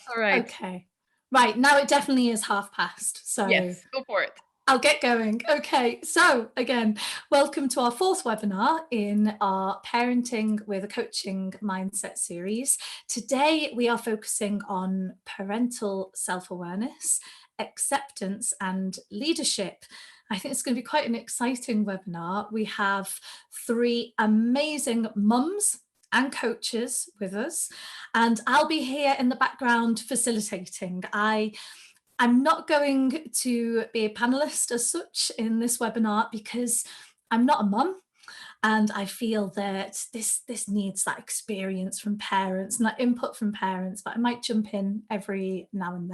All right. Okay. Right, now it definitely is past, so Yes, go for it. I'll get going. Okay, so again, welcome to our fourth webinar in our Parenting with a Coaching Mindset series. Today, we are focusing on parental self-awareness, acceptance, and leadership. I think it's going to be quite an exciting webinar. We have three amazing mums and coaches with us, and I'll be here in the background facilitating. I'm not going to be a panelist as such in this webinar because I'm not a mum, and I feel that this needs that experience from parents and that input from parents, but I might jump in every now and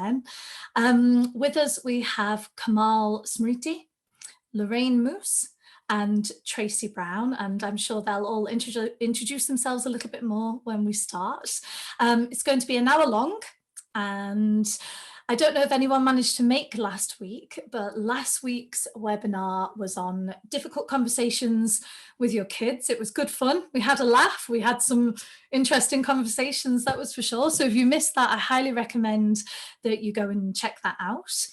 then. With us, we have Komal, Smriti, Lorraine, Moos, and Tracy Brown, and I'm sure they'll all introduce themselves a little bit more when we start. It's going to be an hour long, and I don't know if anyone managed to make last week, but last week's webinar was on difficult conversations with your kids. It was good fun. We had a laugh. We had some interesting conversations, that was for sure. So if you missed that, I highly recommend that you go and check that out.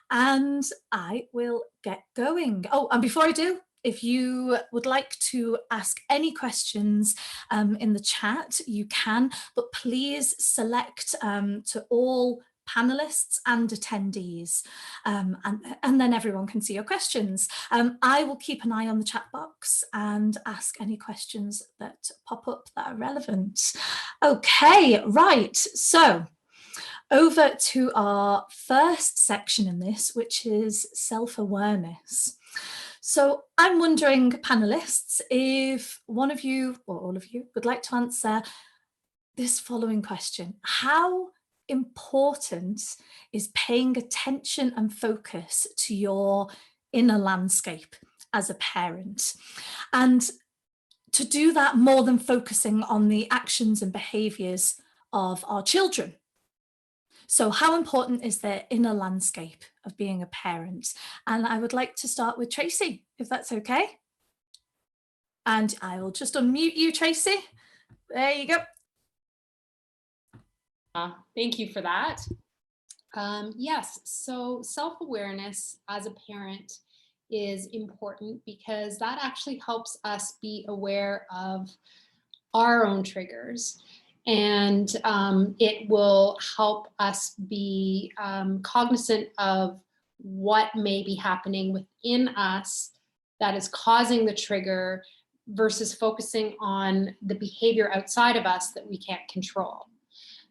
And I will get going. Oh, and before I do, if you would like to ask any questions in the chat, you can, but please select to all panelists and attendees, and then everyone can see your questions. I will keep an eye on the chat box and ask any questions that pop up that are relevant. Okay, right, so over to our first section in this, which is self-awareness. So I'm wondering, panelists, if one of you or all of you would like to answer this following question. How important is paying attention and focus to your inner landscape as a parent? And to do that more than focusing on the actions and behaviours of our children. So how important is the inner landscape of being a parent? And I would like to start with Tracy, if that's okay. And I will just unmute you, Tracy. There you go. Thank you for that. Yes, so self-awareness as a parent is important because that actually helps us be aware of our own triggers. And it will help us be cognizant of what may be happening within us that is causing the trigger versus focusing on the behavior outside of us that we can't control.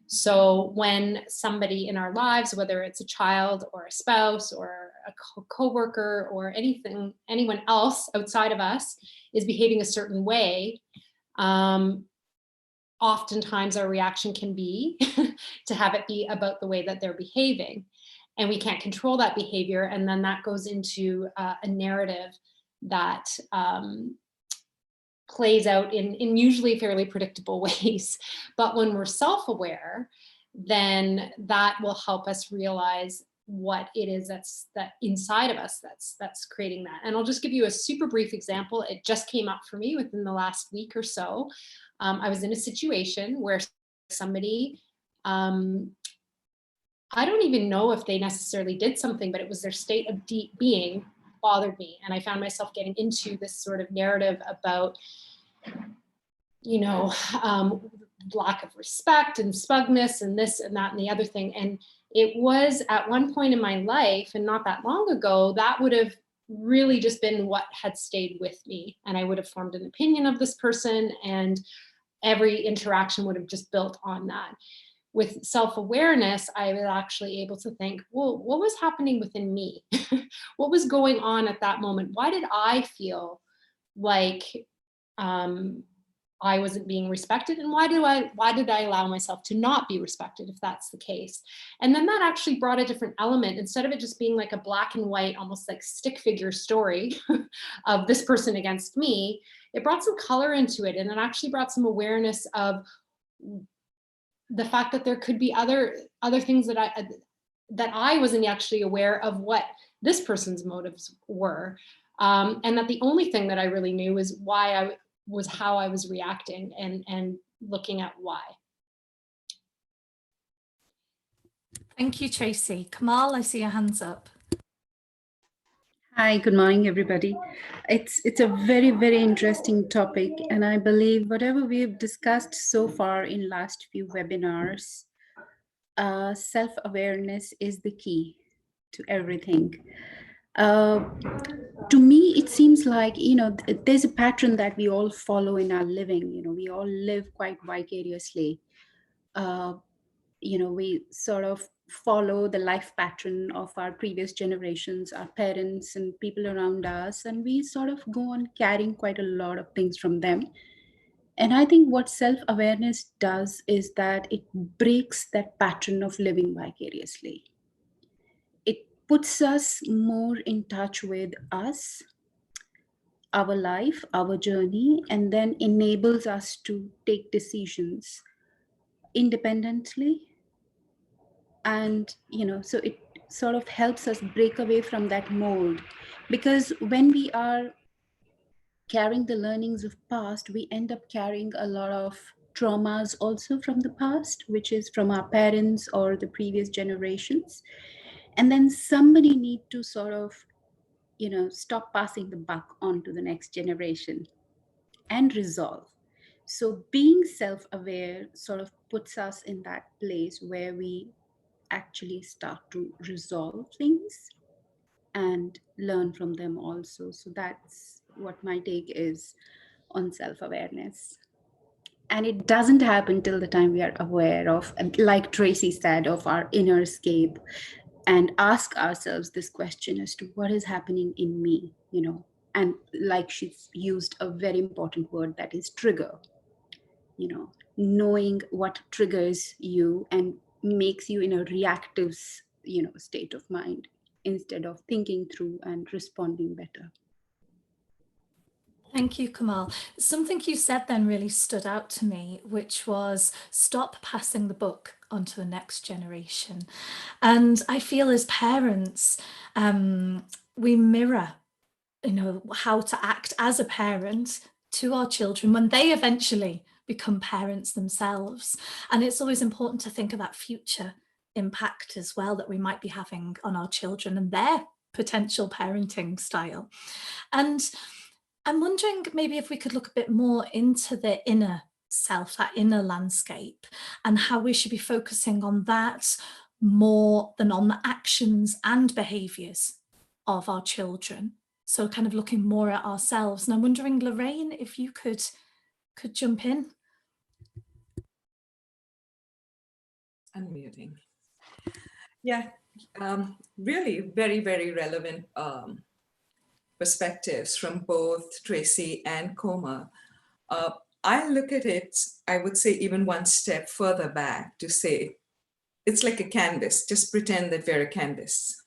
So when somebody in our lives, whether it's a child or a spouse or a coworker or anyone else outside of us is behaving a certain way, oftentimes our reaction can be to have it be about the way that they're behaving. And we can't control that behavior. And then that goes into a narrative that plays out in usually fairly predictable ways. But when we're self-aware, then that will help us realize what it is that inside of us that's creating that. And I'll just give you a super brief example. It just came up for me within the last week or so. I was in a situation where somebody, I don't even know if they necessarily did something, but it was their state of deep being bothered me. And I found myself getting into this sort of narrative about, lack of respect and smugness and this and that and the other thing. And it was at one point in my life, and not that long ago, that would have really just been what had stayed with me. And I would have formed an opinion of this person, and every interaction would have just built on that. With self-awareness, I was actually able to think, well, what was happening within me? What was going on at that moment? Why did I feel like I wasn't being respected? And why did I allow myself to not be respected if that's the case? And then that actually brought a different element. Instead of it just being like a black and white, almost like stick figure story of this person against me, it brought some color into it. And it actually brought some awareness of the fact that there could be other things that I wasn't actually aware of what this person's motives were. And that the only thing that I really knew was how I was reacting and looking at why. Thank you, Tracy. Komal, I see your hands up. Hi, good morning, everybody. It's a very, very interesting topic, and I believe whatever we've discussed so far in last few webinars, self-awareness is the key to everything. To me, it seems like, there's a pattern that we all follow in our living. We all live quite vicariously. We sort of follow the life pattern of our previous generations, our parents and people around us, and we sort of go on carrying quite a lot of things from them. And I think what self-awareness does is that it breaks that pattern of living vicariously. It puts us more in touch with us, our life, our journey, and then enables us to take decisions independently. And so it sort of helps us break away from that mold, because when we are carrying the learnings of past, we end up carrying a lot of traumas also from the past, which is from our parents or the previous generations. And then somebody need to sort of stop passing the buck on to the next generation and resolve. So being self-aware sort of puts us in that place where we actually start to resolve things and learn from them also. So that's what my take is on self-awareness. And it doesn't happen till the time we are aware of, like Tracy said, of our inner scape, and ask ourselves this question as to what is happening in me, and like she's used a very important word, that is trigger. Knowing what triggers you and makes you in a reactive state of mind instead of thinking through and responding better. Thank you, Komal. Something you said then really stood out to me, which was stop passing the buck onto the next generation. And I feel as parents, we mirror, how to act as a parent to our children when they eventually become parents themselves. And it's always important to think of that future impact as well that we might be having on our children and their potential parenting style. And I'm wondering maybe if we could look a bit more into the inner self, that inner landscape, and how we should be focusing on that more than on the actions and behaviours of our children. So kind of looking more at ourselves. And I'm wondering, Lorraine, if you could jump in. Unmuting. Yeah, really very, very relevant perspectives from both Tracy and Komal. I look at it, I would say even one step further back to say, it's like a canvas, just pretend that we're a canvas.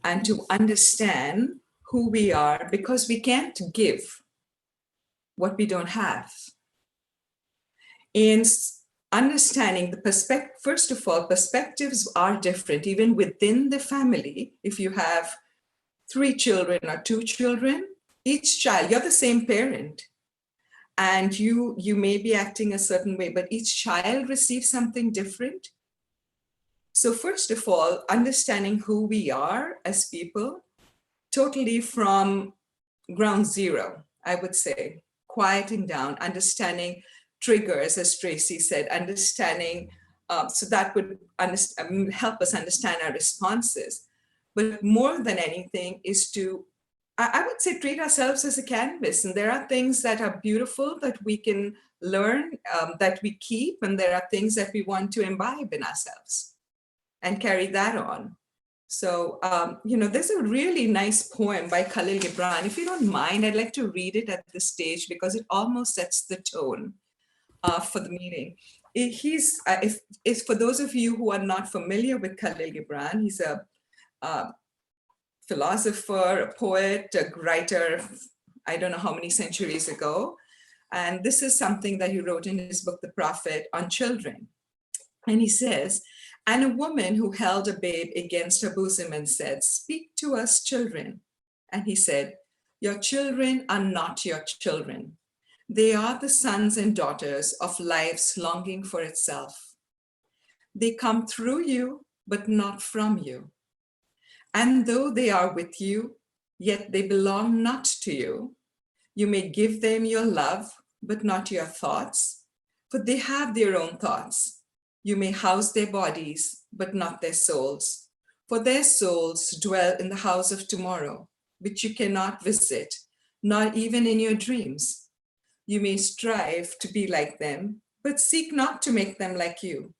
And to understand who we are, because we can't give what we don't have. In understanding the perspective, first of all, perspectives are different, even within the family. If you have 3 children or 2 children, each child, you're the same parent. And you may be acting a certain way, but each child receives something different. So first of all, understanding who we are as people, totally from ground zero, I would say, quieting down, understanding triggers, as Tracy said, understanding, so that would help us understand our responses. But more than anything is to, I would say, treat ourselves as a canvas. And there are things that are beautiful that we can learn, that we keep, and there are things that we want to imbibe in ourselves and carry that on. So, there's a really nice poem by Khalil Gibran. If you don't mind, I'd like to read it at this stage because it almost sets the tone for the meeting. He's, if for those of you who are not familiar with Khalil Gibran, he's a philosopher, a poet, a writer, I don't know how many centuries ago. And this is something that he wrote in his book, The Prophet, on children. And he says, and a woman who held a babe against her bosom and said, "Speak to us, children." And he said, "Your children are not your children. They are the sons and daughters of life's longing for itself. They come through you, but not from you. And though they are with you, yet they belong not to you. You may give them your love, but not your thoughts, for they have their own thoughts. You may house their bodies, but not their souls, for their souls dwell in the house of tomorrow, which you cannot visit, not even in your dreams. You may strive to be like them, but seek not to make them like you.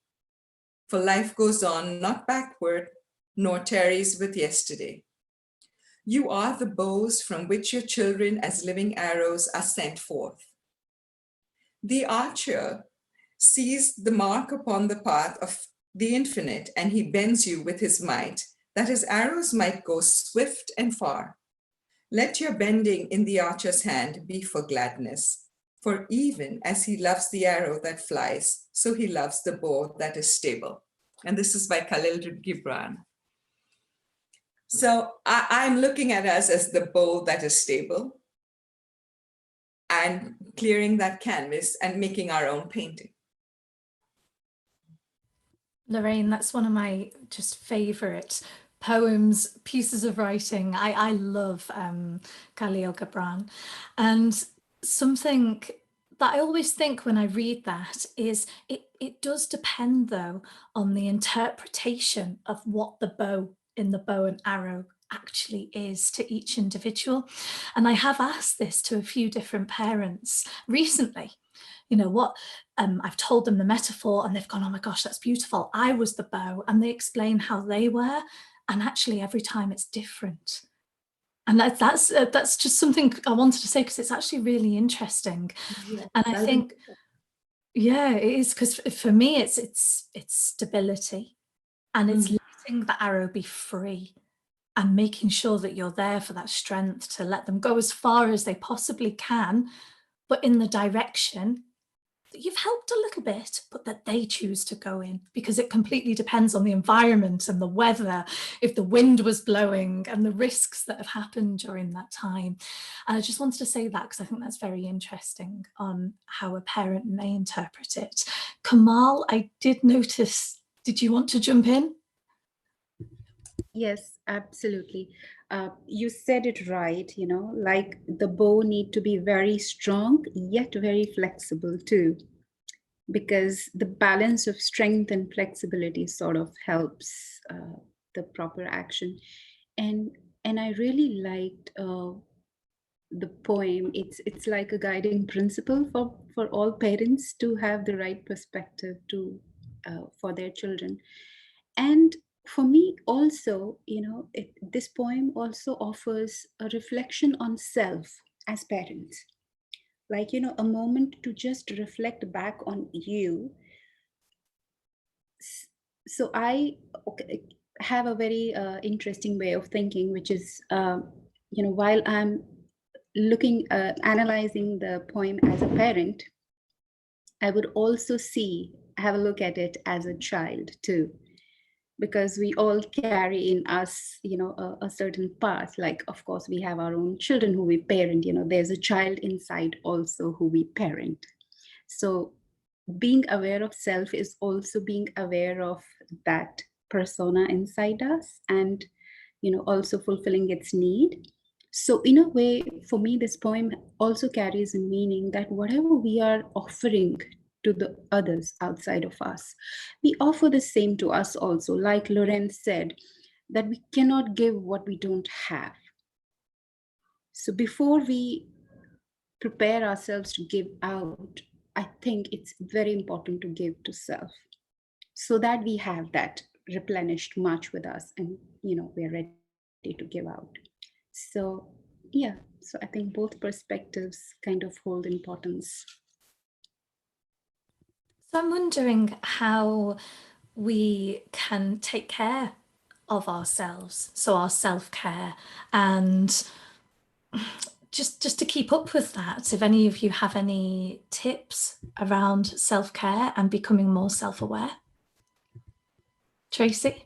For life goes on, not backward, nor tarries with yesterday. You are the bows from which your children as living arrows are sent forth. The archer sees the mark upon the path of the infinite, and he bends you with his might, that his arrows might go swift and far. Let your bending in the archer's hand be for gladness, for even as he loves the arrow that flies, so he loves the bow that is stable. And this is by Khalil Gibran. So I'm looking at us as the bow that is stable and clearing that canvas and making our own painting. Lorraine, that's one of my just favorite poems, pieces of writing. I love Khalil Gibran. And something that I always think when I read that is it does depend, though, on the interpretation of what the bow in the bow and arrow actually is to each individual. And I have asked this to a few different parents recently. You know what, I've told them the metaphor and they've gone, oh my gosh, that's beautiful. I was the bow, and they explain how they were. And actually every time it's different. And that's just something I wanted to say, because it's actually really interesting. Yeah, and I think, yeah, it is, because for me it's stability, and it's letting the arrow be free and making sure that you're there for that strength to let them go as far as they possibly can, but in the direction that you've helped a little bit, but that they choose to go in, because it completely depends on the environment and the weather, if the wind was blowing, and the risks that have happened during that time. And I just wanted to say that because I think that's very interesting on how a parent may interpret it. Komal, I did notice, did you want to jump in? Yes, absolutely. You said it right, like the bow need to be very strong, yet very flexible too, because the balance of strength and flexibility sort of helps the proper action. And I really liked the poem. It's like a guiding principle for all parents to have the right perspective to for their children. And for me also, this poem also offers a reflection on self as parents, like a moment to just reflect back on you. So I have a very interesting way of thinking, which is while I'm looking analyzing the poem as a parent, I would also have a look at it as a child too, because we all carry in us a certain part. Like, of course, we have our own children who we parent. There's a child inside also who we parent. So being aware of self is also being aware of that persona inside us, and also fulfilling its need. So in a way, for me, this poem also carries a meaning that whatever we are offering to the others outside of us, we offer the same to us also. Like Lorraine said, that we cannot give what we don't have. So before we prepare ourselves to give out, I think it's very important to give to self, so that we have that replenished much with us, and we're ready to give out. So yeah, so I think both perspectives kind of hold importance. So I'm wondering how we can take care of ourselves, so our self-care, and just to keep up with that, if any of you have any tips around self-care and becoming more self-aware. Tracy?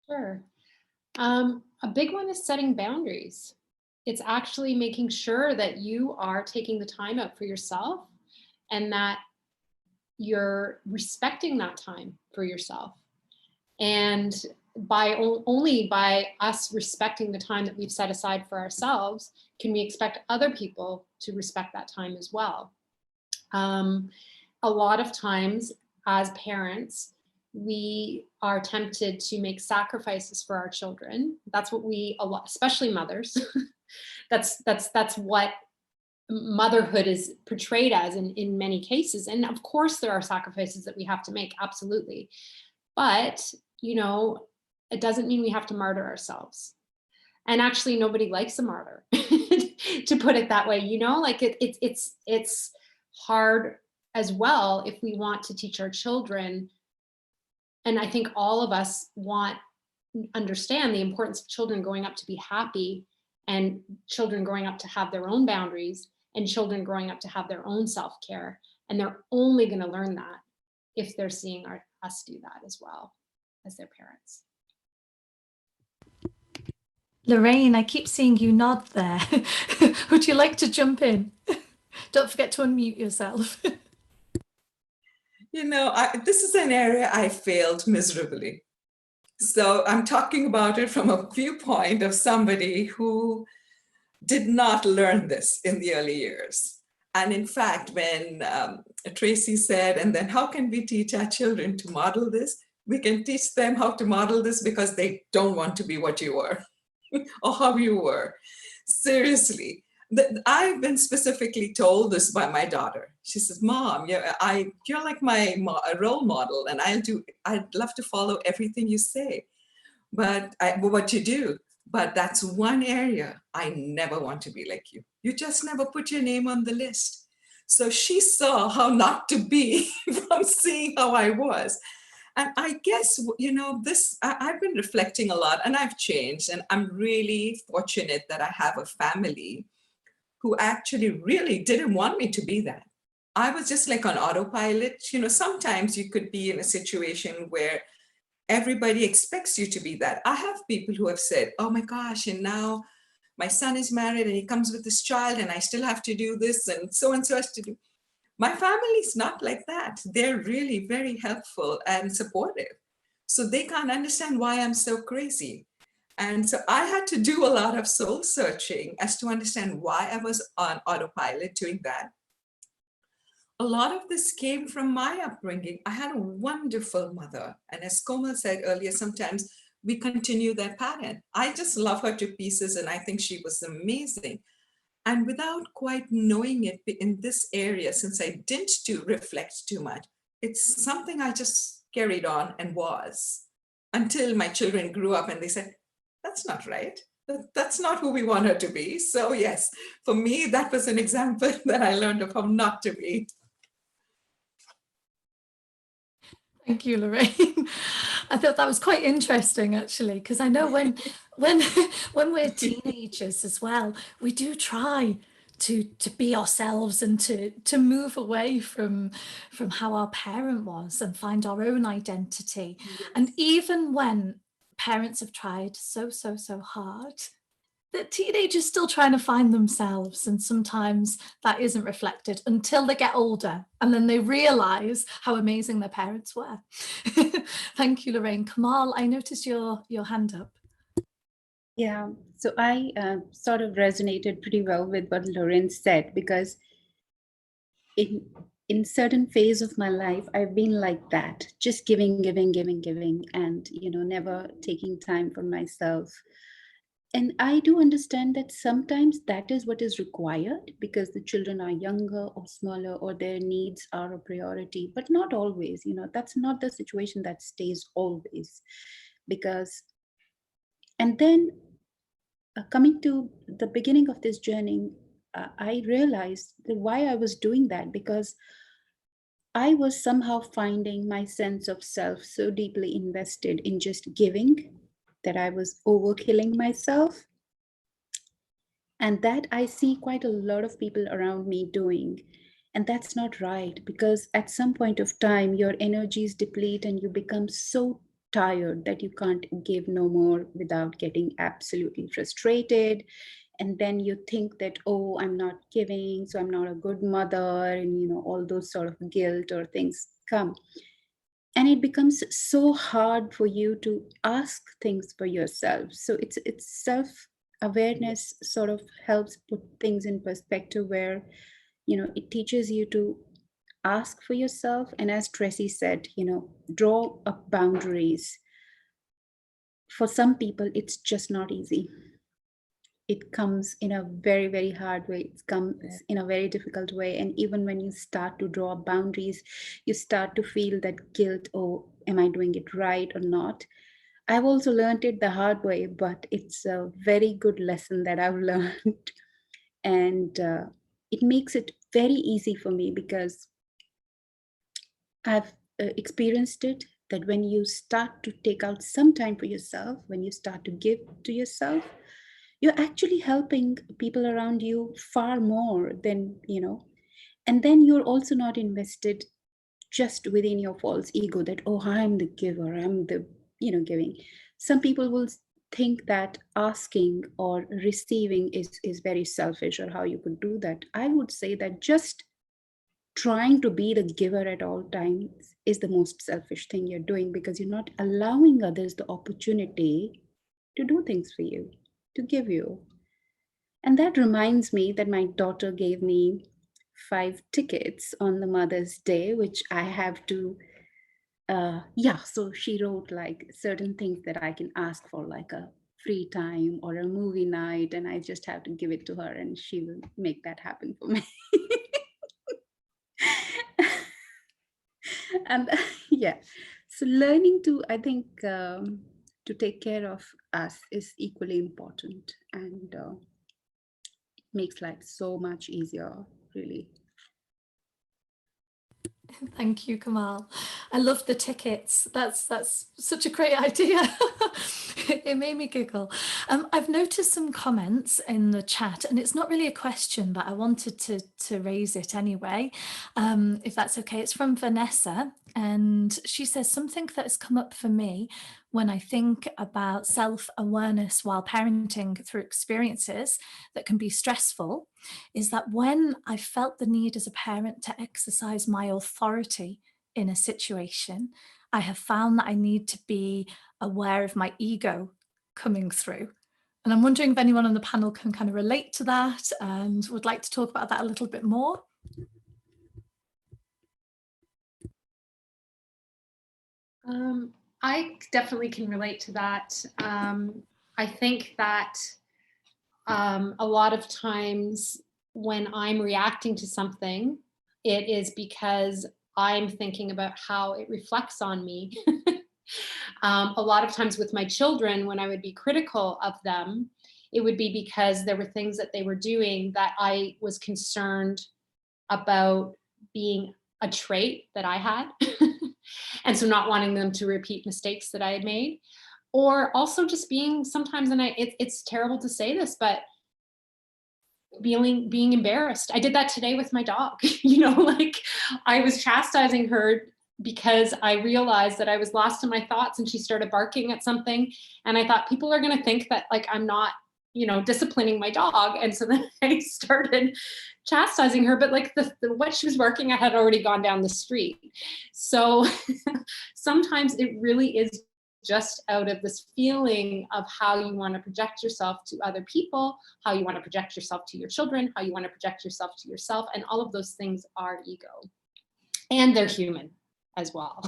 Sure. A big one is setting boundaries. It's actually making sure that you are taking the time out for yourself, and that you're respecting that time for yourself. And only by us respecting the time that we've set aside for ourselves can we expect other people to respect that time as well. A lot of times as parents, we are tempted to make sacrifices for our children. That's what especially mothers, that's what motherhood is portrayed as in many cases. And of course there are sacrifices that we have to make, absolutely. But, it doesn't mean we have to martyr ourselves. And actually nobody likes a martyr, to put it that way, like it's hard as well if we want to teach our children. And I think all of us understand the importance of children growing up to be happy, and children growing up to have their own boundaries, and children growing up to have their own self-care. And they're only going to learn that if they're seeing us do that as well as their parents. Lorraine, I keep seeing you nod there. Would you like to jump in? Don't forget to unmute yourself. This is an area I failed miserably. So I'm talking about it from a viewpoint of somebody who did not learn this in the early years. And in fact, when Tracy said, and then how can we teach our children to model this? We can teach them how to model this because they don't want to be what you were or how you were. Seriously. I've been specifically told this by my daughter. She says, Mom, you're like my role model, and I'd love to follow everything you say, but what you do. But that's one area I never want to be like you. You just never put your name on the list. So she saw how not to be from seeing how I was. And I guess, I've been reflecting a lot, and I've changed, and I'm really fortunate that I have a family who actually really didn't want me to be that. I was just like on autopilot. Sometimes you could be in a situation where everybody expects you to be that. I have people who have said, oh my gosh, and now my son is married and he comes with this child and I still have to do this and so has to do. My family's not like that. They're really very helpful and supportive. So they can't understand why I'm so crazy. And so I had to do a lot of soul searching as to understand why I was on autopilot doing that. A lot of this came from my upbringing. I had a wonderful mother. And as Komal said earlier, sometimes we continue that pattern. I just love her to pieces, and I think she was amazing. And without quite knowing it in this area, since I didn't reflect too much, it's something I just carried on and was, until my children grew up and they said, that's not right. That's not who we want her to be. So yes, for me, that was an example that I learned of how not to be. Thank you, Lorraine. I thought that was quite interesting, actually, because I know when we're teenagers as well, we do try to be ourselves and to move away from how our parent was and find our own identity. Yes. And even when parents have tried so hard, the teenagers still trying to find themselves, and sometimes that isn't reflected until they get older, and then they realize how amazing their parents were. Thank you, Lorraine. Komal, I noticed your hand up. Yeah, so I sort of resonated pretty well with what Lorraine said, because in certain phase of my life, I've been like that, just giving, and never taking time for myself. And I do understand that sometimes that is what is required because the children are younger or smaller, or their needs are a priority, but not always. That's not the situation that stays always. And then coming to the beginning of this journey, I realized that why I was doing that, because I was somehow finding my sense of self so deeply invested in just giving that I was overkilling myself. And that I see quite a lot of people around me doing. And that's not right, because at some point of time, your energies deplete and you become so tired that you can't give no more without getting absolutely frustrated. And then you think that, oh, I'm not giving, so I'm not a good mother, and all those sort of guilt or things come. And it becomes so hard for you to ask things for yourself. So it's self awareness sort of helps put things in perspective, where it teaches you to ask for yourself. And as Tracy said, draw up boundaries. For some people it's just not easy. It comes in a very, very hard way. It comes in a very difficult way. And even when you start to draw boundaries, you start to feel that guilt. Oh, am I doing it right or not? I've also learned it the hard way, but it's a very good lesson that I've learned. And it makes it very easy for me, because I've experienced it, that when you start to take out some time for yourself, when you start to give to yourself, you're actually helping people around you far more than, and then you're also not invested just within your false ego that, oh, I'm the giver, I'm the, giving. Some people will think that asking or receiving is very selfish, or how you could do that. I would say that just trying to be the giver at all times is the most selfish thing you're doing, because you're not allowing others the opportunity to do things for you, to give you. And that reminds me that my daughter gave me 5 tickets on the Mother's Day, which I have to, so she wrote like certain things that I can ask for, like a free time or a movie night, and I just have to give it to her and she will make that happen for me. And yeah, so learning to, I think, to take care of us is equally important, and makes life so much easier, really. Thank you, Komal. I love the tickets. That's such a great idea. It made me giggle. I've noticed some comments in the chat, and it's not really a question, but I wanted to raise it anyway, if that's okay. It's from Vanessa, and she says something that has come up for me when I think about self-awareness while parenting through experiences that can be stressful, is that when I felt the need as a parent to exercise my authority in a situation, I have found that I need to be aware of my ego coming through. And I'm wondering if anyone on the panel can kind of relate to that and would like to talk about that a little bit more. I definitely can relate to that. I think that a lot of times when I'm reacting to something, it is because I'm thinking about how it reflects on me. A lot of times with my children, when I would be critical of them, it would be because there were things that they were doing that I was concerned about being a trait that I had. And so not wanting them to repeat mistakes that I had made, or also just being sometimes, and it's terrible to say this, but being embarrassed. I did that today with my dog. Like I was chastising her because I realized that I was lost in my thoughts and she started barking at something. And I thought people are going to think that like I'm not, disciplining my dog. And so then I started chastising her, but like what she was barking at had already gone down the street. So sometimes it really is just out of this feeling of how you want to project yourself to other people, how you want to project yourself to your children, how you want to project yourself to yourself. And all of those things are ego. And they're human as well.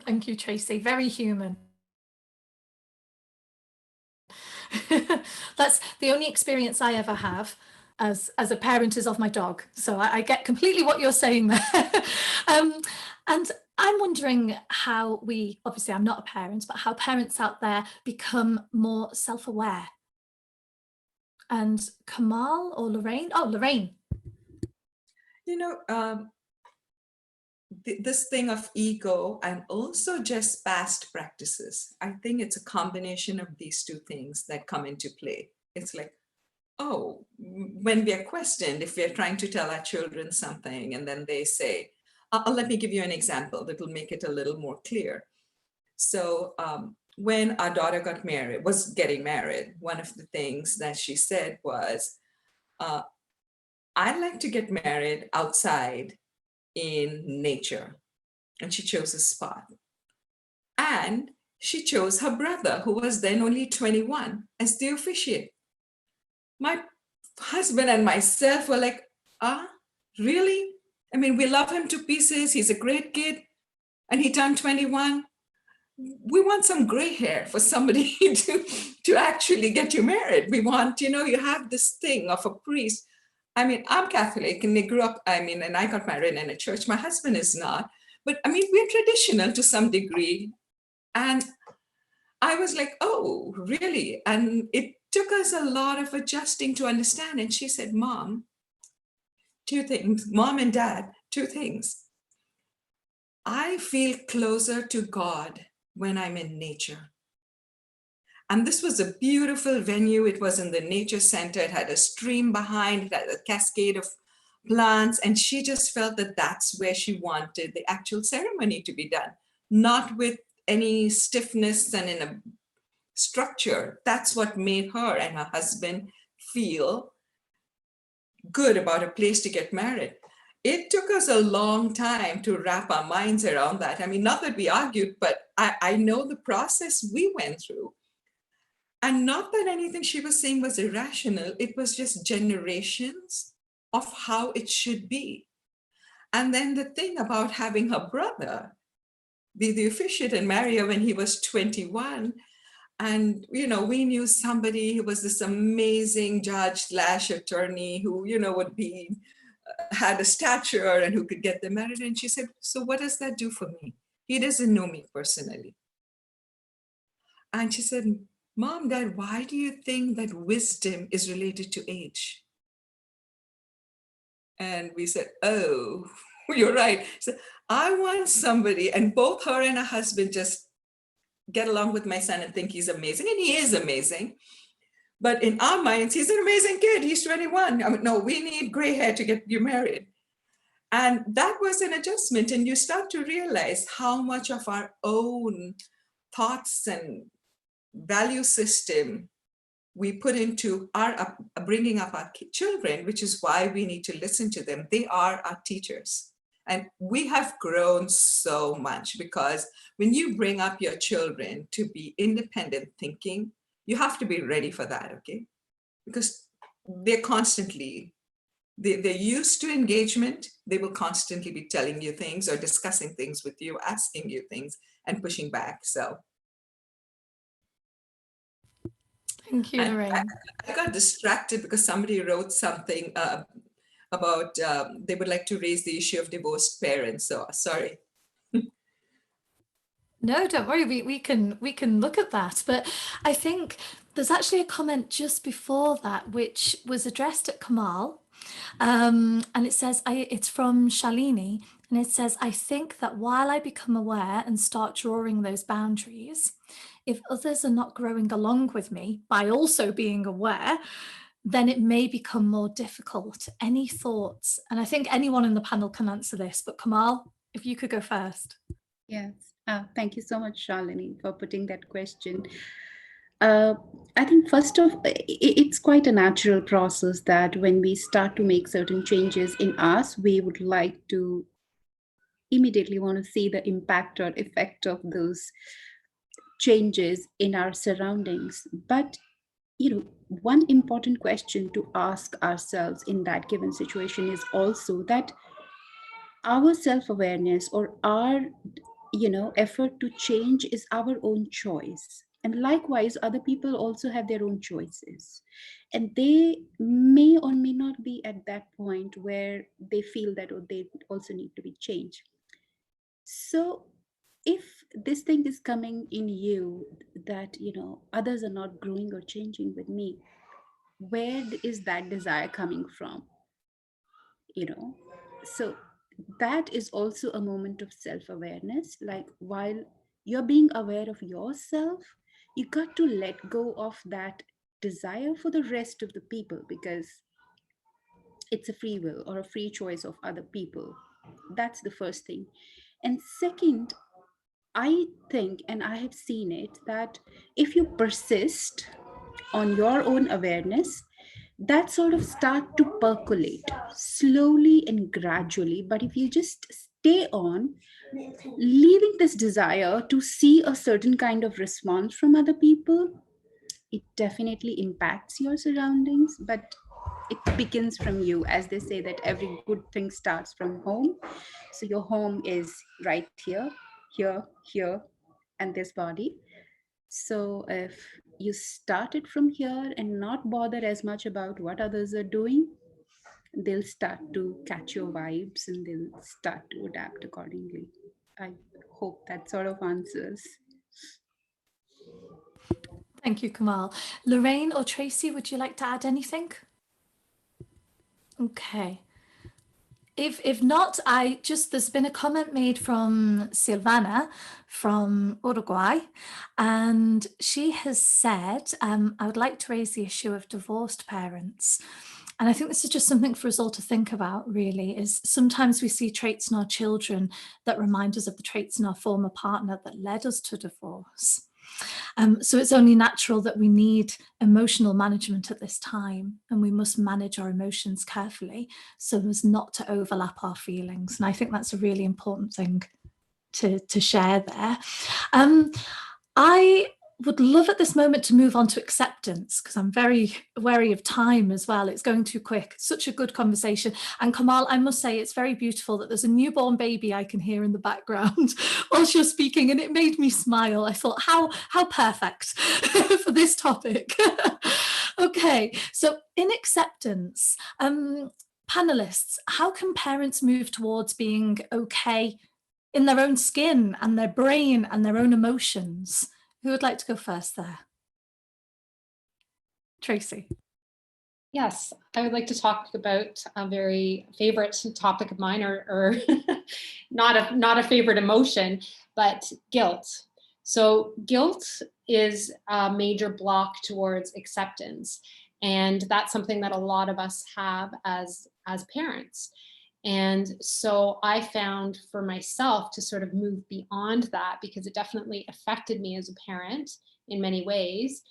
Thank you, Tracy. Very human. That's the only experience I ever have as a parent is of my dog. So I get completely what you're saying there. And I'm wondering how obviously I'm not a parent, but how parents out there become more self-aware. And Komal or Lorraine? Oh, Lorraine. This thing of ego and also just past practices. I think it's a combination of these two things that come into play. It's like, oh, when we are questioned, if we're trying to tell our children something and then they say, let me give you an example that will make it a little more clear. So when our daughter was getting married, one of the things that she said was, I'd like to get married outside in nature. And she chose a spot. And she chose her brother, who was then only 21, as the officiant. My husband and myself were like, really? I mean, we love him to pieces. He's a great kid. And he turned 21. We want some gray hair for somebody to actually get you married. We want, you have this thing of a priest. I mean, I'm Catholic and they grew up, and I got married in a church. My husband is not. But I mean, we're traditional to some degree. And I was like, oh, really? And it took us a lot of adjusting to understand. And she said, Mom, two things. Mom and Dad, two things. I feel closer to God when I'm in nature. And this was a beautiful venue. It was in the nature center. It had a stream behind, it had a cascade of plants. And she just felt that that's where she wanted the actual ceremony to be done, not with any stiffness and in a structure. That's what made her and her husband feel good about a place to get married. It took us a long time to wrap our minds around that. I mean, not that we argued, but I know the process we went through. And not that anything she was saying was irrational, it was just generations of how it should be. And then the thing about having her brother be the officiant and marry her when he was 21. And, we knew somebody who was this amazing judge / attorney who, would be, had a stature and who could get them married. And she said, so what does that do for me? He doesn't know me personally. And she said, Mom, Dad, why do you think that wisdom is related to age? And we said, oh, you're right. So I want somebody, and both her and her husband just get along with my son and think he's amazing. And he is amazing. But in our minds, he's an amazing kid. He's 21. I mean, no, we need gray hair to get you married. And that was an adjustment. And you start to realize how much of our own thoughts and value system we put into our bringing up our children, which is why we need to listen to them. They are our teachers. And we have grown so much because when you bring up your children to be independent thinking, you have to be ready for that, okay? Because they're constantly, they're used to engagement. They will constantly be telling you things or discussing things with you, asking you things and pushing back. So thank you, Lorraine. I got distracted because somebody wrote something about they would like to raise the issue of divorced parents. So sorry. No, don't worry. We can look at that. But I think there's actually a comment just before that which was addressed at Komal, and it says it's from Shalini, and it says, I think that while I become aware and start drawing those boundaries, if others are not growing along with me by also being aware, then it may become more difficult. Any thoughts? And I think anyone in the panel can answer this, but Komal, if you could go first. Yes. Thank you so much, Shalini, for putting that question. I think first of it's quite a natural process that when we start to make certain changes in us, we would like to immediately want to see the impact or effect of those changes in our surroundings. But one important question to ask ourselves in that given situation is also that our self-awareness or our effort to change is our own choice, and likewise other people also have their own choices, and they may or may not be at that point where they feel that they also need to be changed. So if this thing is coming in you that others are not growing or changing with me, where is that desire coming from? So that is also a moment of self-awareness. Like, while you're being aware of yourself, you got to let go of that desire for the rest of the people, because it's a free will or a free choice of other people. That's the first thing. And second, I think, and I have seen it, that if you persist on your own awareness, that sort of start to percolate slowly and gradually. But if you just stay on, leaving this desire to see a certain kind of response from other people, it definitely impacts your surroundings, but it begins from you. As they say that every good thing starts from home. So your home is right here, here, here, and this body. So if you start it from here and not bother as much about what others are doing, they'll start to catch your vibes and they'll start to adapt accordingly. I hope that sort of answers. Thank you, Komal. Lorraine or Tracy, would you like to add anything? Okay. If not, there's been a comment made from Silvana from Uruguay, and she has said, I would like to raise the issue of divorced parents. And I think this is just something for us all to think about, really, is sometimes we see traits in our children that remind us of the traits in our former partner that led us to divorce. So it's only natural that we need emotional management at this time, and we must manage our emotions carefully so as not to overlap our feelings. And I think that's a really important thing to share there. I would love at this moment to move on to acceptance, because I'm very wary of time as well. It's going too quick. Such a good conversation. And Komal, I must say, it's very beautiful that there's a newborn baby I can hear in the background whilst you're speaking, and it made me smile. I thought, how perfect for this topic. Okay, so in acceptance, panelists, how can parents move towards being okay in their own skin and their brain and their own emotions? Who would like to go first there? Tracy. Yes, I would like to talk about a very favorite topic of mine, or not a favorite emotion, but guilt. So guilt is a major block towards acceptance. And that's something that a lot of us have as parents. And so I found for myself to sort of move beyond that, because it definitely affected me as a parent in many ways,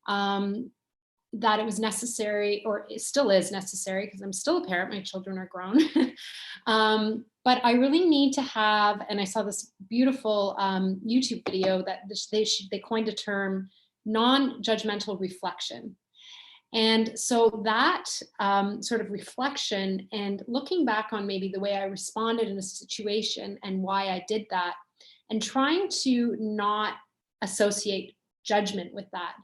that it was necessary, or it still is necessary, because I'm still a parent, my children are grown. But I really need to have, and I saw this beautiful YouTube video that they coined a term, non-judgmental reflection. And so that sort of reflection and looking back on maybe the way I responded in a situation and why I did that, and trying to not associate judgment with that,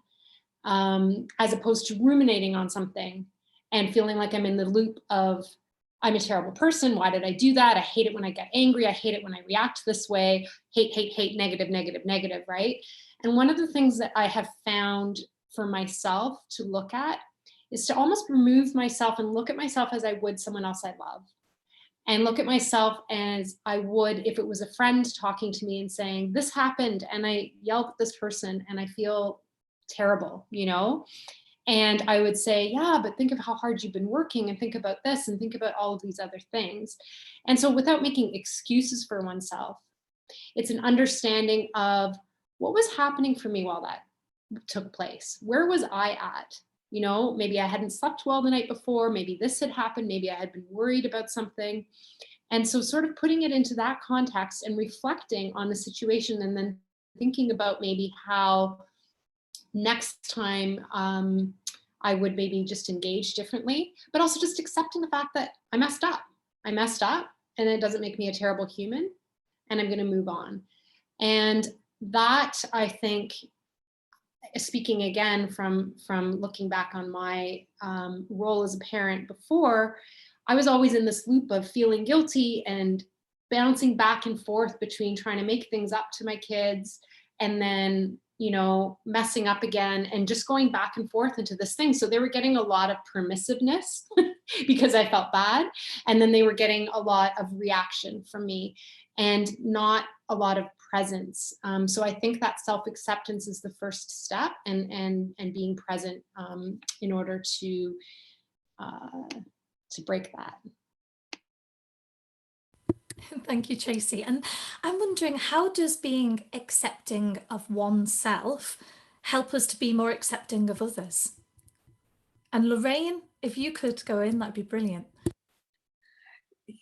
as opposed to ruminating on something and feeling like I'm in the loop of, I'm a terrible person. Why did I do that? I hate it when I get angry. I hate it when I react this way. Hate, hate, hate, negative, negative, negative, right? And one of the things that I have found for myself to look at is to almost remove myself and look at myself as I would someone else I love. And look at myself as I would if it was a friend talking to me and saying, this happened, and I yelled at this person and I feel terrible, you know? And I would say, yeah, but think of how hard you've been working, and think about this, and think about all of these other things. And so without making excuses for oneself, it's an understanding of what was happening for me while that took place. Where was I at? You know, maybe I hadn't slept well the night before, maybe this had happened, maybe I had been worried about something. And so sort of putting it into that context and reflecting on the situation, and then thinking about maybe how next time I would maybe just engage differently, but also just accepting the fact that I messed up. I messed up, and it doesn't make me a terrible human, and I'm going to move on. And that, I think, speaking again from looking back on my role as a parent before, I was always in this loop of feeling guilty and bouncing back and forth between trying to make things up to my kids and then, you know, messing up again and just going back and forth into this thing. So they were getting a lot of permissiveness because I felt bad. And then they were getting a lot of reaction from me and not a lot of presence. So I think that self-acceptance is the first step, and being present in order to break that. Thank you, Tracy. And I'm wondering, how does being accepting of oneself help us to be more accepting of others? And Lorraine, if you could go in, that'd be brilliant.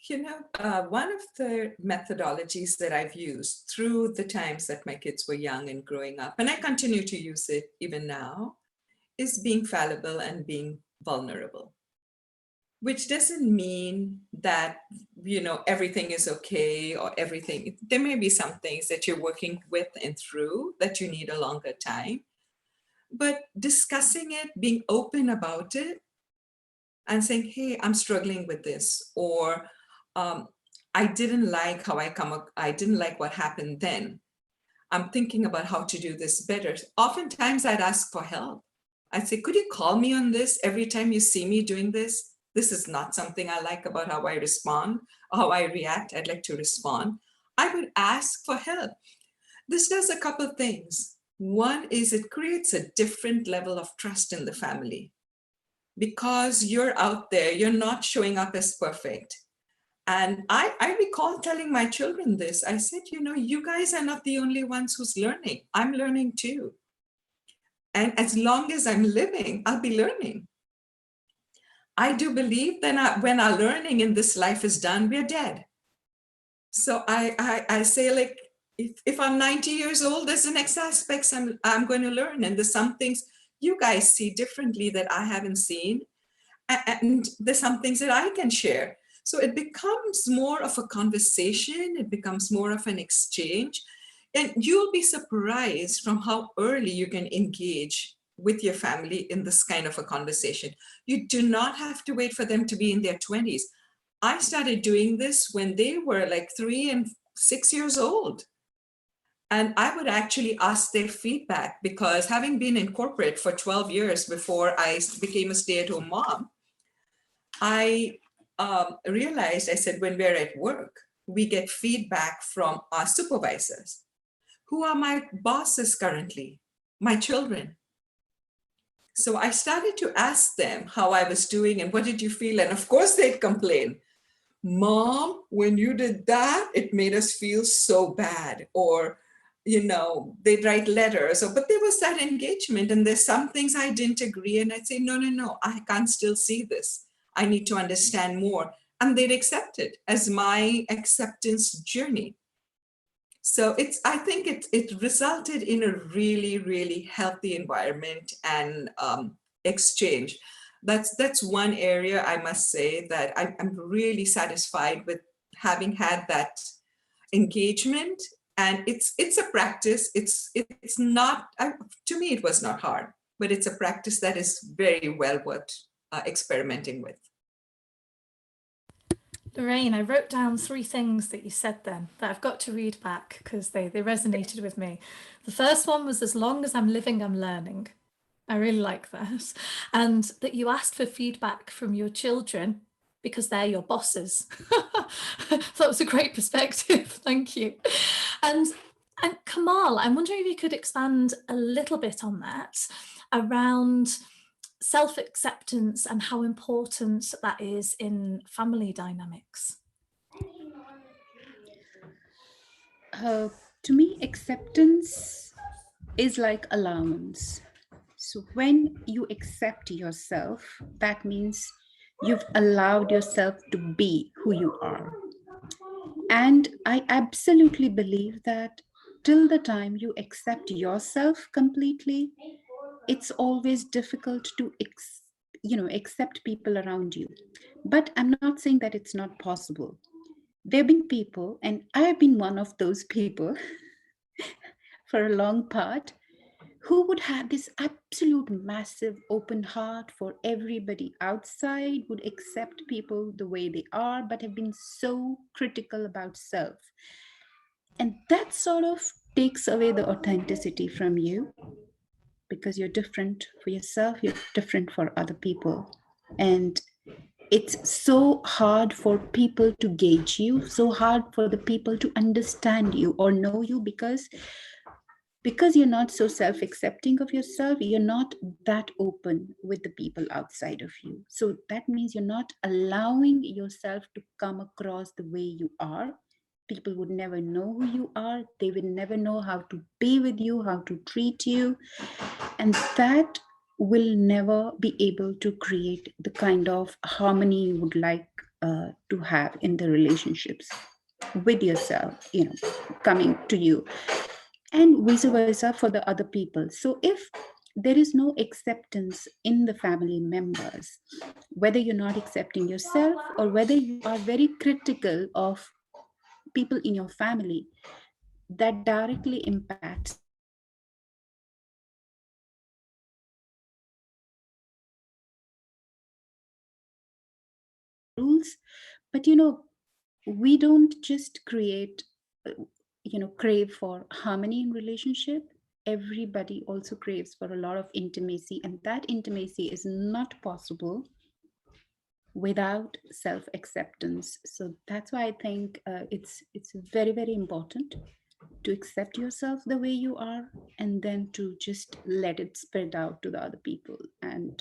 One of the methodologies that I've used through the times that my kids were young and growing up, and I continue to use it even now, is being fallible and being vulnerable. Which doesn't mean that, everything is okay or everything. There may be some things that you're working with and through that you need a longer time. But discussing it, being open about it, and saying, hey, I'm struggling with this, or I didn't like how I didn't like what happened then. I'm thinking about how to do this better. Oftentimes I'd ask for help. I'd say, could you call me on this every time you see me doing this? This is not something I like about how I respond or how I react. I'd like to respond. I would ask for help. This does a couple of things. One is it creates a different level of trust in the family. Because you're out there, you're not showing up as perfect. And I recall telling my children this. I said, you guys are not the only ones who's learning. I'm learning too. And as long as I'm living, I'll be learning. I do believe that when our learning in this life is done, we're dead. So I say, like, if I'm 90 years old, there's the next aspects I'm going to learn. And there's some things you guys see differently that I haven't seen. And there's some things that I can share. So it becomes more of a conversation. It becomes more of an exchange. And you'll be surprised from how early you can engage with your family in this kind of a conversation. You do not have to wait for them to be in their 20s. I started doing this when they were like 3 and 6 years old. And I would actually ask their feedback, because having been in corporate for 12 years before I became a stay-at-home mom, I realized, I said, when we're at work, we get feedback from our supervisors. Who are my bosses currently? My children. So I started to ask them how I was doing and what did you feel? And of course they'd complain. Mom, when you did that, it made us feel so bad. Or, they'd write letters. But there was that engagement, and there's some things I didn't agree. And I'd say, no, I can't still see this. I need to understand more. And they'd accept it as my acceptance journey. So I think it resulted in a really, really healthy environment and exchange. That's one area I must say that I'm really satisfied with, having had that engagement. And it's a practice. It's not, to me, it was not hard, but it's a practice that is very well worth experimenting with. Lorraine, I wrote down 3 things that you said then that I've got to read back because they resonated with me. The first one was, as long as I'm living, I'm learning. I really like that. And that you asked for feedback from your children because they're your bosses. That was a great perspective. Thank you. And Komal, I'm wondering if you could expand a little bit on that, around self-acceptance and how important that is in family dynamics. To me, acceptance is like allowance. So when you accept yourself, that means you've allowed yourself to be who you are. And I absolutely believe that till the time you accept yourself completely, it's always difficult to accept people around you. But I'm not saying that it's not possible. There have been people, and I have been one of those people for a long part, who would have this absolute massive open heart for everybody outside, would accept people the way they are, but have been so critical about self. And that sort of takes away the authenticity from you, because you're different for yourself, you're different for other people. And it's so hard for people to gauge you, so hard for the people to understand you or know you, because you're not so self-accepting of yourself, you're not that open with the people outside of you. So that means you're not allowing yourself to come across the way you are. People would never know who you are. They would never know how to be with you, how to treat you. And that will never be able to create the kind of harmony you would like to have in the relationships with yourself, coming to you, and vice versa for the other people. So if there is no acceptance in the family members, whether you're not accepting yourself or whether you are very critical of people in your family, that directly impacts rules. But we don't just create uh, crave for harmony in relationship. Everybody also craves for a lot of intimacy, and that intimacy is not possible without self acceptance. So that's why I think it's very, very important to accept yourself the way you are, and then to just let it spread out to the other people, and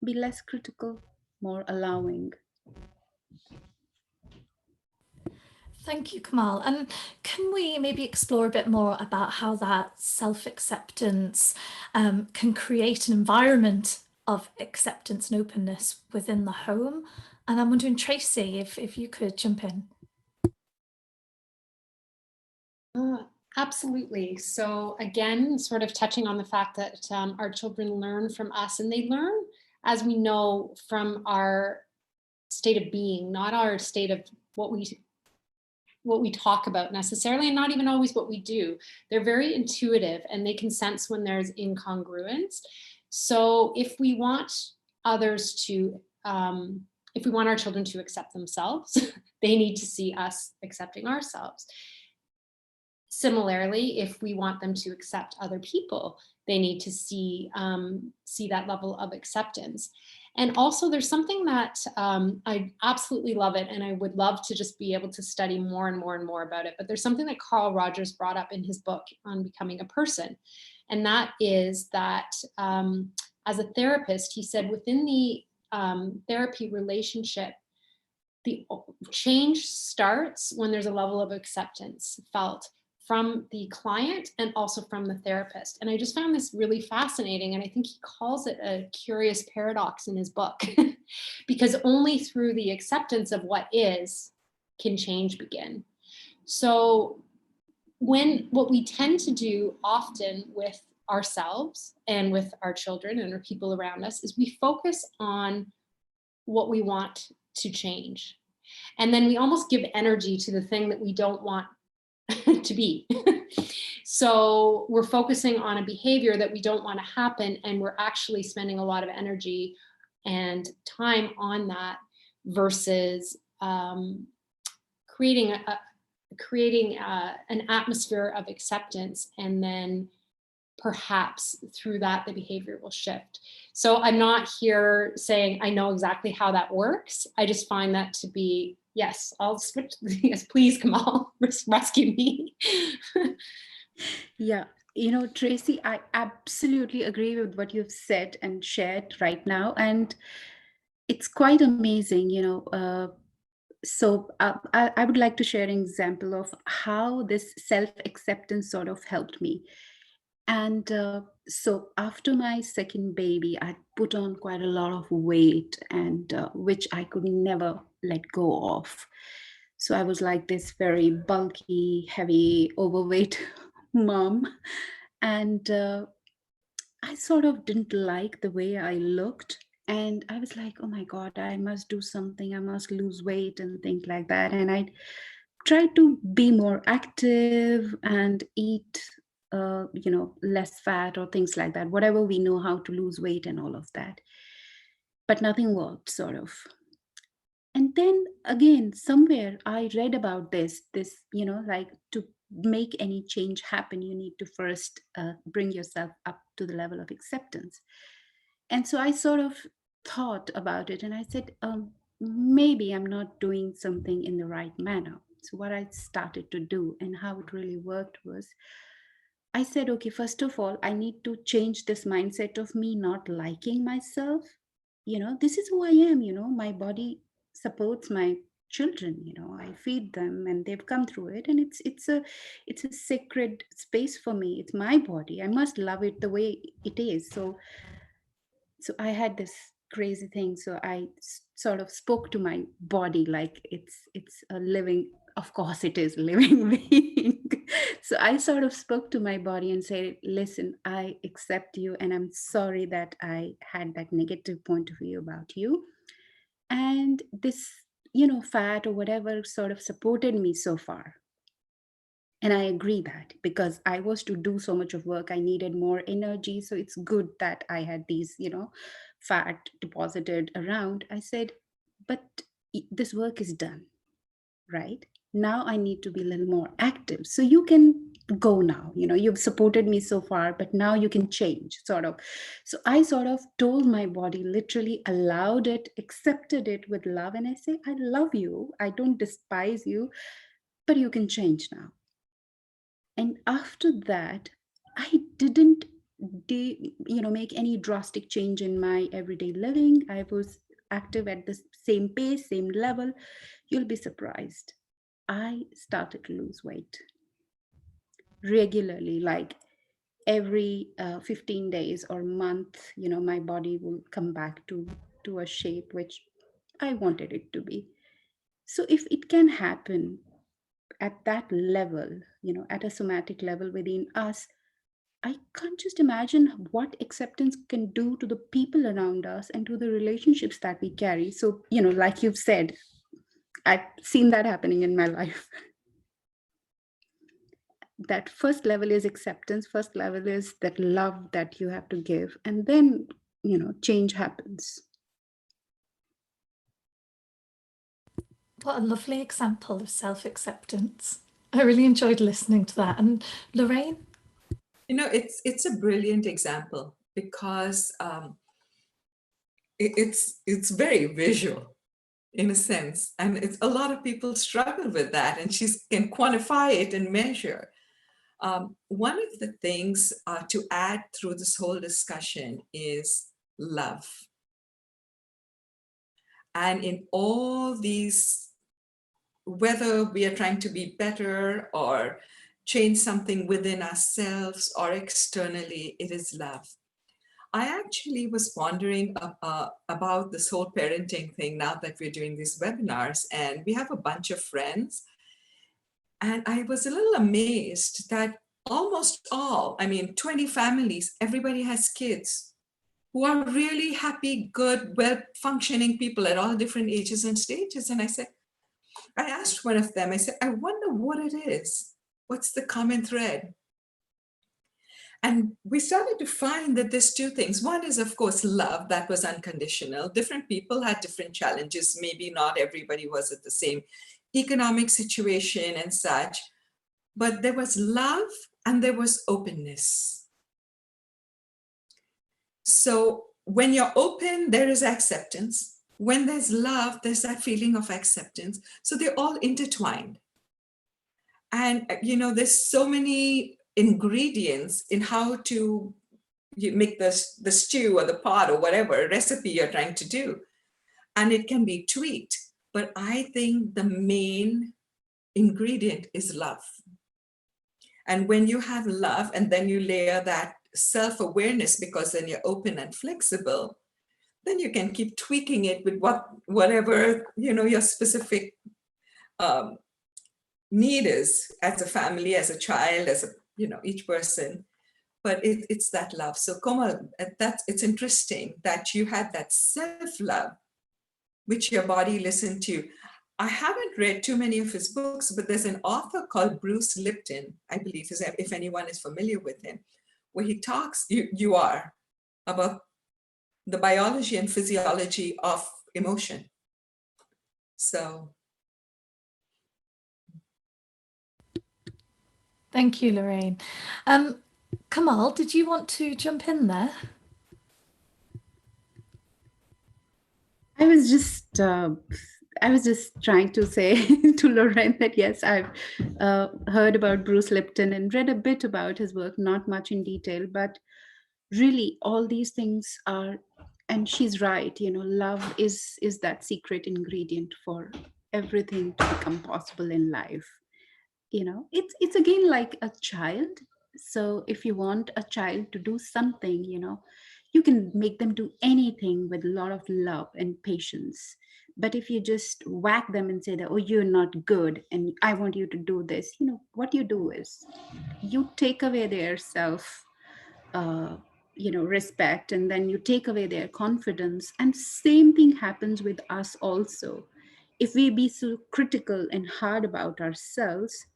be less critical, more allowing. Thank you, Komal. And can we maybe explore a bit more about how that self-acceptance can create an environment of acceptance and openness within the home? And I'm wondering, Tracy, if you could jump in. Absolutely. So again, sort of touching on the fact that our children learn from us, and they learn, as we know, from our state of being, not our state of what we talk about necessarily, and not even always what we do. They're very intuitive, and they can sense when there's incongruence. So if we want others to, if we want our children to accept themselves, they need to see us accepting ourselves. Similarly, if we want them to accept other people, they need to see that level of acceptance. And also there's something that I absolutely love it, and I would love to just be able to study more and more and more about it. But there's something that Carl Rogers brought up in his book on becoming a person. And that is that as a therapist, he said within the therapy relationship, the change starts when there's a level of acceptance felt from the client and also from the therapist. And I just found this really fascinating. And I think he calls it a curious paradox in his book, because only through the acceptance of what is can change begin. So what we tend to do often with ourselves and with our children and our people around us is we focus on what we want to change. And then we almost give energy to the thing that we don't want to be. So we're focusing on a behavior that we don't want to happen, and we're actually spending a lot of energy and time on that versus creating an atmosphere of acceptance, and then perhaps through that the behavior will shift. So I'm not here saying I know exactly how that works. I just find that to be, yes, I'll switch. Yes, please, Komal, rescue me. Yeah, Tracy, I absolutely agree with what you've said and shared right now. And it's quite amazing, so I would like to share an example of how this self-acceptance sort of helped me. And so after my second baby, I put on quite a lot of weight, and which I could never let go of. So I was like this very bulky, heavy, overweight mom. And I sort of didn't like the way I looked. And I was like, oh my God, I must do something. I must lose weight and things like that. And I tried to be more active and eat, less fat or things like that, whatever we know how to lose weight and all of that. But nothing worked, sort of. And then again, somewhere I read about this, like to make any change happen, you need to first bring yourself up to the level of acceptance. And so I sort of thought about it, and I said, maybe I'm not doing something in the right manner. So what I started to do and how it really worked was, I said, okay, first of all, I need to change this mindset of me not liking myself. This is who I am, my body supports my children. I feed them and they've come through it, and it's a sacred space for me. It's my body. I must love it the way it is. So I had this crazy thing. So I sort of spoke to my body like it's a living, of course it is living being. So I sort of spoke to my body and said, listen, I accept you, and I'm sorry that I had that negative point of view about you. And this, fat or whatever sort of supported me so far. And I agree that because I was to do so much of work, I needed more energy. So it's good that I had these, fat deposited around. I said, but this work is done, right? Now I need to be a little more active. So you can go now. You've supported me so far, but now you can change, sort of. So I sort of told my body, literally allowed it, accepted it with love. And I say, I love you. I don't despise you, but you can change now. And after that, I didn't make any drastic change in my everyday living. I was active at the same pace, same level. You'll be surprised, I started to lose weight regularly, like every 15 days or month. My body will come back to a shape which I wanted it to be. So if it can happen at that level, at a somatic level within us, I can't just imagine what acceptance can do to the people around us and to the relationships that we carry. So, like you've said, I've seen that happening in my life. That first level is acceptance, first level is that love that you have to give, and then, change happens. What a lovely example of self-acceptance. I really enjoyed listening to that. And Lorraine? It's a brilliant example because it's very visual in a sense, and it's a lot of people struggle with that, and she can quantify it and measure. One of the things to add through this whole discussion is love. And in all these, whether we are trying to be better or change something within ourselves or externally, it is love. I actually was wondering about this whole parenting thing now that we're doing these webinars, and we have a bunch of friends. And I was a little amazed that almost all, 20 families, everybody has kids who are really happy, good, well-functioning people at all different ages and stages. And I asked one of them, I said, I wonder what it is. What's the common thread? And we started to find that there's two things. One is, of course, love that was unconditional. Different people had different challenges. Maybe not everybody was at the same economic situation and such, but there was love and there was openness. So when you're open, there is acceptance. When there's love, there's that feeling of acceptance. So they're all intertwined. And, there's so many ingredients in how to make the stew or the pot or whatever recipe you're trying to do. And it can be tweaked. But I think the main ingredient is love. And when you have love and then you layer that self-awareness, because then you're open and flexible, then you can keep tweaking it with whatever, your specific need is as a family, as a child, as each person. But it's that love. So Komal, it's interesting that you had that self-love, which your body listened to. I haven't read too many of his books, but there's an author called Bruce Lipton, I believe, if anyone is familiar with him, where he talks, you are, about the biology and physiology of emotion. So. Thank you, Lorraine. Komal, did you want to jump in there? I was just trying to say to Lorraine that yes, I've heard about Bruce Lipton and read a bit about his work, not much in detail, but really all these things are, and she's right, love is that secret ingredient for everything to become possible in life. It's again like a child. So if you want a child to do something, you can make them do anything with a lot of love and patience. But if you just whack them and say that, oh, you're not good and I want you to do this, what you do is you take away their self uh, respect, and then you take away their confidence. And same thing happens with us also. If we be so critical and hard about ourselves,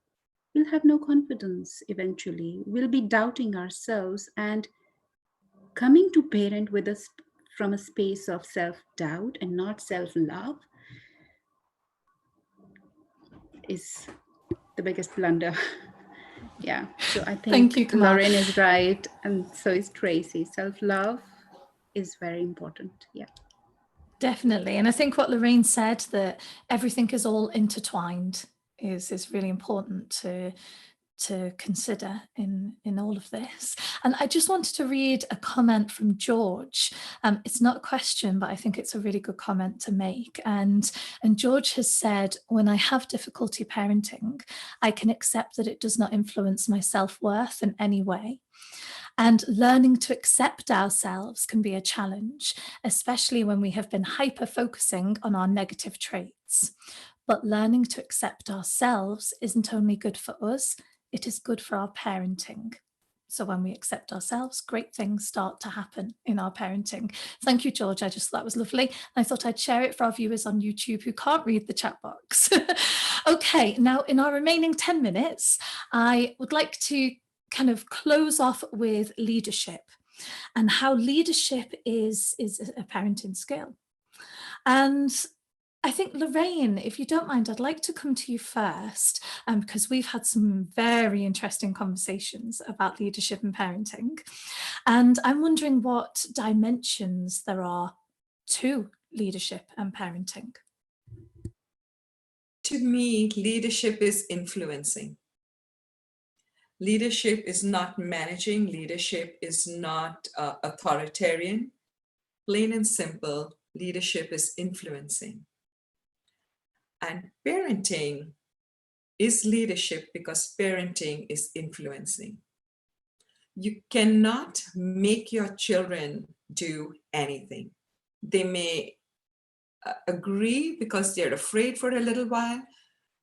we'll have no confidence. Eventually we'll be doubting ourselves, and coming to parent with us from a space of self-doubt and not self-love is the biggest blunder. Yeah, so I Thank think you, Komal. Lorraine is right, and so is Tracy. Self-love is very important. Yeah. Definitely. And I think what Lorraine said, that everything is all intertwined, is really important to consider in all of this. And I just wanted to read a comment from George. It's not a question, but I think it's a really good comment to make. And George has said, when I have difficulty parenting, I can accept that it does not influence my self-worth in any way. And learning to accept ourselves can be a challenge, especially when we have been hyper-focusing on our negative traits. But learning to accept ourselves isn't only good for us, it is good for our parenting. So when we accept ourselves, great things start to happen in our parenting. Thank you, George. I just thought that was lovely. I thought I'd share it for our viewers on YouTube who can't read the chat box. Okay, now in our remaining 10 minutes, I would like to kind of close off with leadership and how leadership is a parenting skill. And I think, Lorraine, if you don't mind, I'd like to come to you first, because we've had some very interesting conversations about leadership and parenting. And I'm wondering what dimensions there are to leadership and parenting. To me, leadership is influencing. Leadership is not managing. Leadership is not authoritarian. Plain and simple, leadership is influencing. And parenting is leadership because parenting is influencing. You cannot make your children do anything. They may agree because they're afraid for a little while,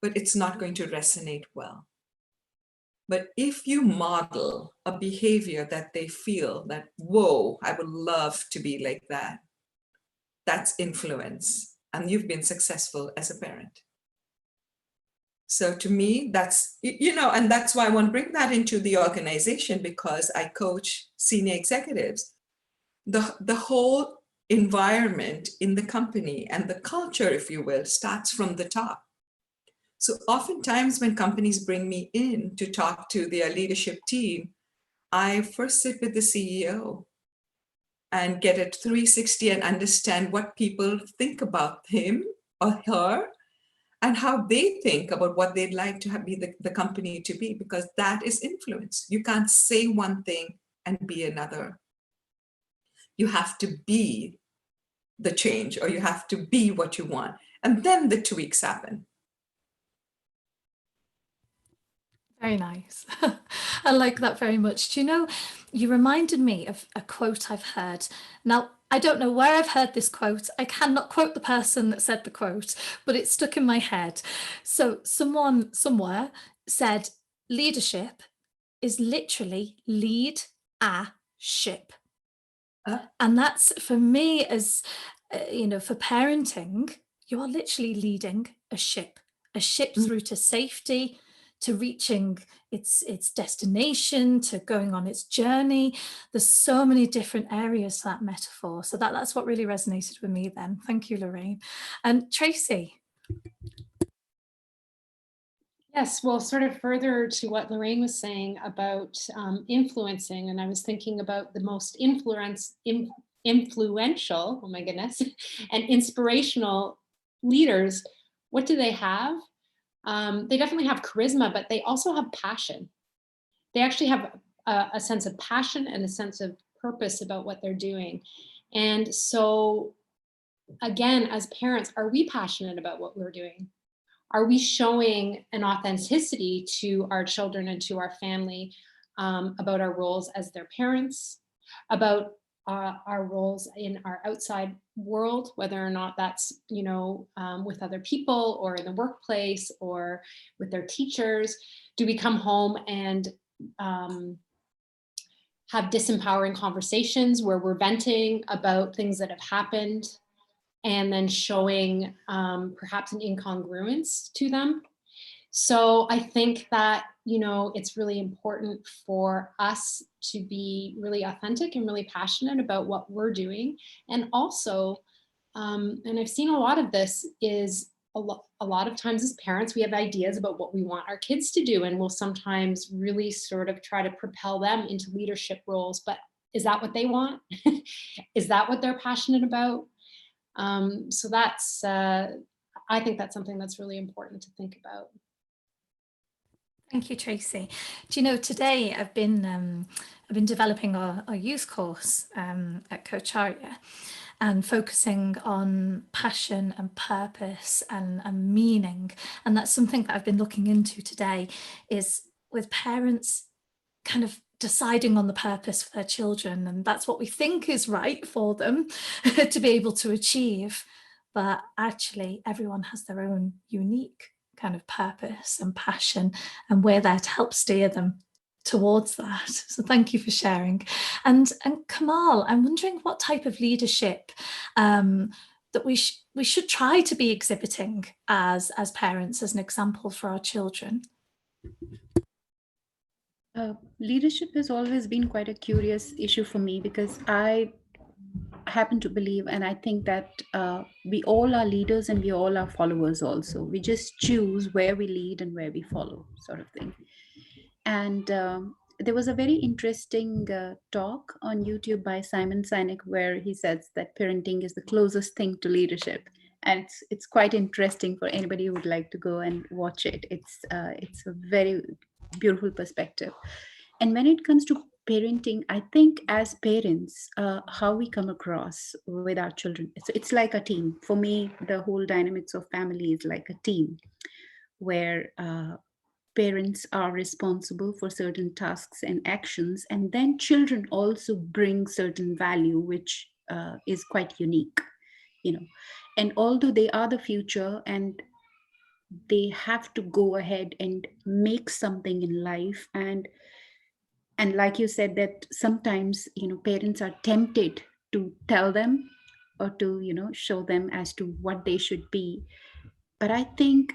but it's not going to resonate well. But if you model a behavior that they feel that, whoa, I would love to be like that, that's influence. And you've been successful as a parent. So to me, that's, and that's why I want to bring that into the organization, because I coach senior executives. The whole environment in the company and the culture, if you will, starts from the top. So oftentimes when companies bring me in to talk to their leadership team, I first sit with the CEO and get a 360 and understand what people think about him or her and how they think about what they'd like to be the company to be, because that is influence. You can't say one thing and be another. You have to be the change, or you have to be what you want. And then the tweaks happen. Very nice. I like that very much. Do you know, you reminded me of a quote I've heard. Now, I don't know where I've heard this quote. I cannot quote the person that said the quote, but it stuck in my head. So someone somewhere said, leadership is literally lead a ship. And that's, for me, as for parenting, you are literally leading a ship through to safety, to reaching its destination, to going on its journey. There's so many different areas to that metaphor. So that's what really resonated with me then. Thank you, Lorraine. And Tracy. Yes, well, sort of further to what Lorraine was saying about influencing, and I was thinking about the most influential, oh my goodness, and inspirational leaders. What do they have? They definitely have charisma, but they also have passion. They actually have a sense of passion and a sense of purpose about what they're doing. And so, again, as parents, are we passionate about what we're doing? Are we showing an authenticity to our children and to our family about our roles as their parents, about our roles in our outside world, whether or not that's, with other people or in the workplace or with their teachers? Do we come home and have disempowering conversations where we're venting about things that have happened and then showing perhaps an incongruence to them? So I think that, it's really important for us to be really authentic and really passionate about what we're doing. And also, and I've seen a lot of this, is a lot of times as parents, we have ideas about what we want our kids to do, and we'll sometimes really sort of try to propel them into leadership roles. But is that what they want? Is that what they're passionate about? So that's, I think that's something that's really important to think about. Thank you, Tracy. Do you know, today I've been developing a youth course at Kocharya, and focusing on passion and purpose and meaning. And that's something that I've been looking into today, is with parents kind of deciding on the purpose for their children. And that's what we think is right for them to be able to achieve. But actually, everyone has their own unique kind of purpose and passion, and we're there to help steer them towards that. So thank you for sharing. And Komal, I'm wondering what type of leadership that we should try to be exhibiting as parents, as an example for our children. Leadership has always been quite a curious issue for me, because I happen to believe, and I think that we all are leaders and we all are followers also. We just choose where we lead and where we follow, sort of thing. And there was a very interesting talk on YouTube by Simon Sinek, where he says that parenting is the closest thing to leadership. And it's quite interesting for anybody who would like to go and watch it. It's a very beautiful perspective. And when it comes to parenting, I think as parents, how we come across with our children, it's like a team. For me, the whole dynamics of family is like a team, where parents are responsible for certain tasks and actions, and then children also bring certain value, which is quite unique, and although they are the future and they have to go ahead and make something in life, and like you said, that sometimes parents are tempted to tell them or to show them as to what they should be. But I think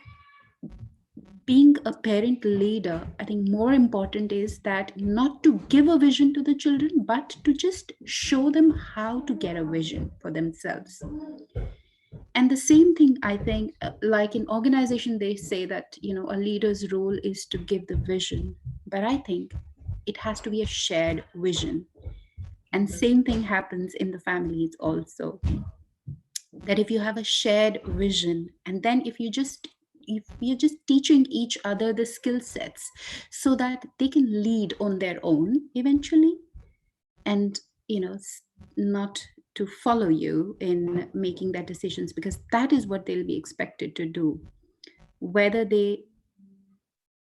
being a parent leader, I think more important is that not to give a vision to the children, but to just show them how to get a vision for themselves. And the same thing, I think, like in organization, they say that, a leader's role is to give the vision. But I think it has to be a shared vision. And same thing happens in the families also. That if you have a shared vision, and then if you're just teaching each other the skill sets so that they can lead on their own eventually, and not to follow you in making their decisions, because that is what they'll be expected to do, whether they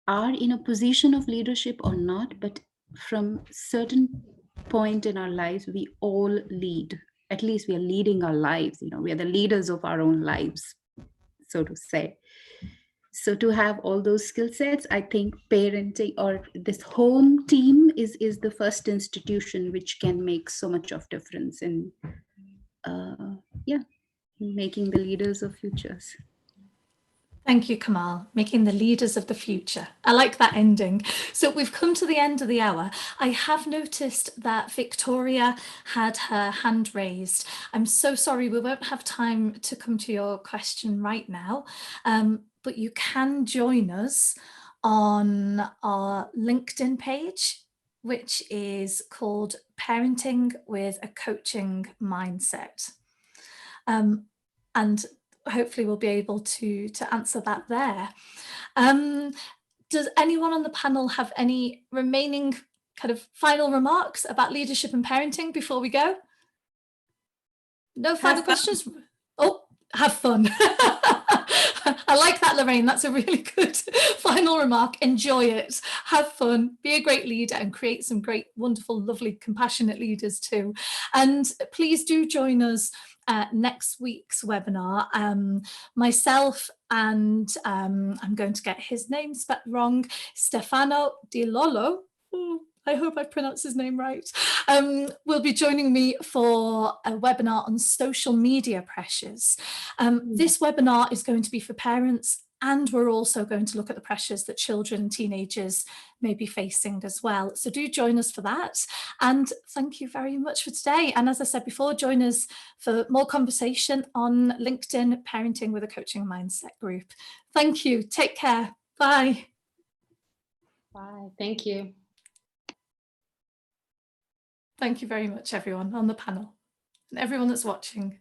are in a position of leadership or not. But from certain point in our lives, we all lead. At least we are leading our lives. We are the leaders of our own lives, so to say. So to have all those skill sets, I think parenting or this home team is the first institution which can make so much of difference in making the leaders of futures. Thank you, Komal. Making the leaders of the future. I like that ending. So we've come to the end of the hour. I have noticed that Victoria had her hand raised. I'm so sorry, we won't have time to come to your question right now, but you can join us on our LinkedIn page, which is called Parenting with a Coaching Mindset. And hopefully we'll be able to answer that there. Does anyone on the panel have any remaining kind of final remarks about leadership and parenting before we go? No final questions? Oh, have fun. I like that, Lorraine. That's a really good final remark. Enjoy it. Have fun. Be a great leader and create some great, wonderful, lovely, compassionate leaders too. And please do join us next week's webinar. Myself and I'm going to get his name spelled wrong, Stefano Di Lollo. I hope I pronounced his name right, will be joining me for a webinar on social media pressures. This webinar is going to be for parents, and we're also going to look at the pressures that children and teenagers may be facing as well. So do join us for that. And thank you very much for today. And as I said before, join us for more conversation on LinkedIn Parenting with a Coaching Mindset group. Thank you. Take care. Bye. Bye. Thank you. Thank you very much, everyone on the panel and everyone that's watching.